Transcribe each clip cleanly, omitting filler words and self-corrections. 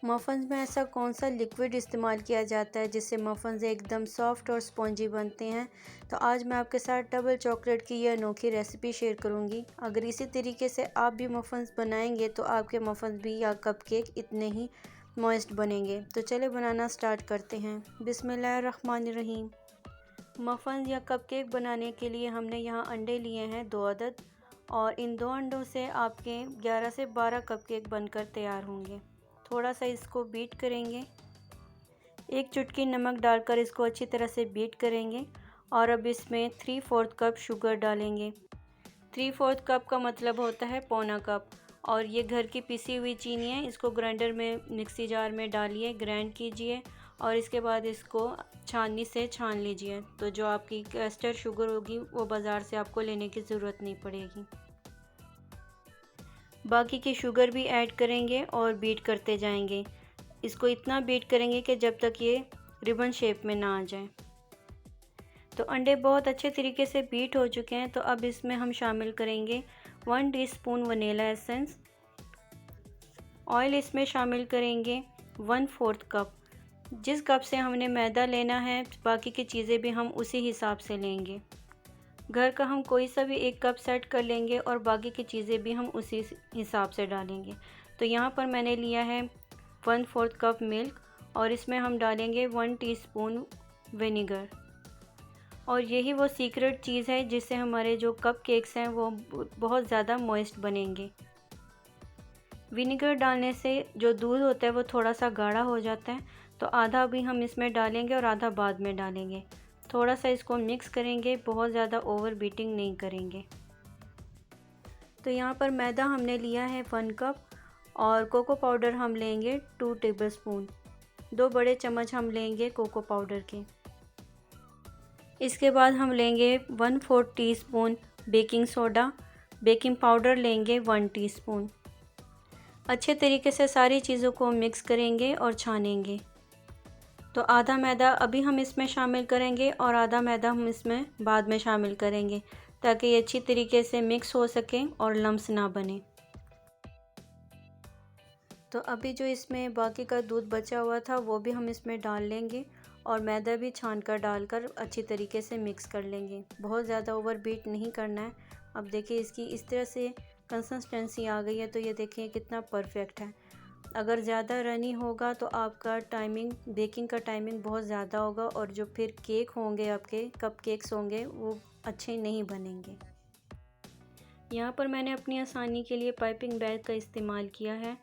मफ़न्स में ऐसा कौन सा लिक्विड इस्तेमाल किया जाता है जिससे मफ़न्स एकदम सॉफ्ट और स्पॉन्जी बनते हैं। तो आज मैं आपके साथ डबल चॉकलेट की यह अनोखी रेसिपी शेयर करूंगी। अगर इसी तरीके से आप भी मफ़न्स बनाएंगे तो आपके मफ़न्स भी या कपकेक इतने ही मॉइस्ट बनेंगे। तो चले बनाना स्टार्ट करते हैं। बिस्मिल्लाहिर्रहमानिर्रहीम। मफ़न्स या कपकेक बनाने के लिए हमने यहाँ अंडे लिए हैं 2 अदद, और इन 2 अंडों से आपके 11 से 12 कपकेक बनकर तैयार होंगे। थोड़ा सा इसको बीट करेंगे, 1 चुटकी नमक डालकर इसको अच्छी तरह से बीट करेंगे। और अब इसमें 3/4 कप शुगर डालेंगे। 3/4 कप का मतलब होता है पौना कप। और ये घर की पिसी हुई चीनी है। इसको ग्राइंडर में मिक्सी जार में डालिए, ग्राइंड कीजिए और इसके बाद इसको छाननी से छान लीजिए। तो जो आपकी कैस्टर शुगर होगी वो बाज़ार से आपको लेने की ज़रूरत नहीं पड़ेगी। बाकी की शुगर भी ऐड करेंगे और बीट करते जाएंगे। इसको इतना बीट करेंगे कि जब तक ये रिबन शेप में ना आ जाए। तो अंडे बहुत अच्छे तरीके से बीट हो चुके हैं। तो अब इसमें हम शामिल करेंगे 1 टीस्पून वनीला एसेंस। ऑयल इसमें शामिल करेंगे 1/4 कप। जिस कप से हमने मैदा लेना है बाकी की चीज़ें भी हम उसी हिसाब से लेंगे। घर का हम कोई सा भी 1 कप सेट कर लेंगे और बाकी की चीज़ें भी हम उसी हिसाब से डालेंगे। तो यहाँ पर मैंने लिया है 1/4 कप मिल्क और इसमें हम डालेंगे 1 टीस्पून विनेगर। और यही वो सीक्रेट चीज़ है जिससे हमारे जो कप केक्स हैं वो बहुत ज़्यादा मॉइस्ट बनेंगे। विनेगर डालने से जो दूध होता है वो थोड़ा सा गाढ़ा हो जाता है। तो आधा भी हम इसमें डालेंगे और आधा बाद में डालेंगे। थोड़ा सा इसको मिक्स करेंगे, बहुत ज़्यादा ओवर बीटिंग नहीं करेंगे। तो यहाँ पर मैदा हमने लिया है 1 कप और कोको पाउडर हम लेंगे 2 टेबलस्पून। 2 बड़े चम्मच हम लेंगे कोको पाउडर के। इसके बाद हम लेंगे 1/4 teaspoon baking soda. Baking powder लेंगे 1 टीस्पून। अच्छे तरीके से सारी चीज़ों को मिक्स करेंगे और छानेंगे। तो आधा मैदा अभी हम इसमें शामिल करेंगे और आधा मैदा हम इसमें बाद में शामिल करेंगे ताकि ये अच्छी तरीके से मिक्स हो सके और लम्स ना बने। तो अभी जो इसमें बाकी का दूध बचा हुआ था वो भी हम इसमें डाल लेंगे और मैदा भी छान कर डालकर अच्छी तरीके से मिक्स कर लेंगे। बहुत ज़्यादा ओवर बीट नहीं करना है। अब देखिए इसकी इस तरह से कंसिस्टेंसी आ गई है। तो ये देखिए कितना परफेक्ट है। अगर ज़्यादा रनी होगा तो आपका टाइमिंग, बेकिंग का टाइमिंग बहुत ज़्यादा होगा और जो फिर केक होंगे, आपके कप केक्स होंगे, वो अच्छे नहीं बनेंगे। यहाँ पर मैंने अपनी आसानी के लिए पाइपिंग बैग का इस्तेमाल किया है।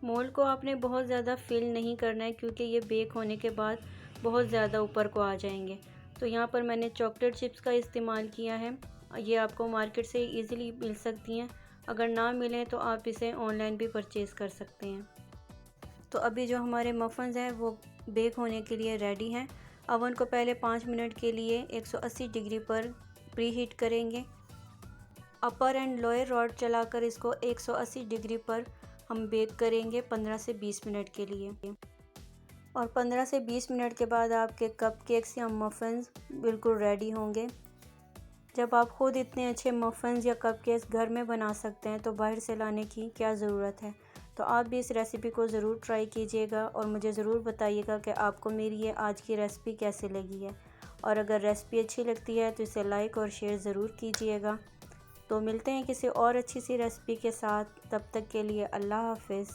मोल्ड को आपने बहुत ज़्यादा फिल नहीं करना है क्योंकि ये बेक होने के बाद बहुत ज़्यादा ऊपर को आ जाएंगे। तो यहाँ पर मैंने चॉकलेट चिप्स का इस्तेमाल किया है। ये आपको मार्केट से इजीली मिल सकती हैं। अगर ना मिले तो आप इसे ऑनलाइन भी परचेज़ कर सकते हैं। तो अभी जो हमारे मफ़न्स हैं वो बेक होने के लिए रेडी हैं। अवन को पहले 5 मिनट के लिए 180 डिग्री पर प्री हीट करेंगे। अपर एंड लोअर रॉड चलाकर इसको 180 डिग्री पर हम बेक करेंगे 15 से 20 मिनट के लिए। और 15 से 20 मिनट के बाद आपके कप केक्स या मफ़न्स बिल्कुल रेडी होंगे। जब आप ख़ुद इतने अच्छे मफ़न्स या कपकेक्स घर में बना सकते हैं तो बाहर से लाने की क्या ज़रूरत है। तो आप भी इस रेसिपी को ज़रूर ट्राई कीजिएगा और मुझे ज़रूर बताइएगा कि आपको मेरी ये आज की रेसिपी कैसी लगी है। और अगर रेसिपी अच्छी लगती है तो इसे लाइक और शेयर ज़रूर कीजिएगा। तो मिलते हैं किसी और अच्छी सी रेसिपी के साथ। तब तक के लिए अल्लाह हाफ़िज़।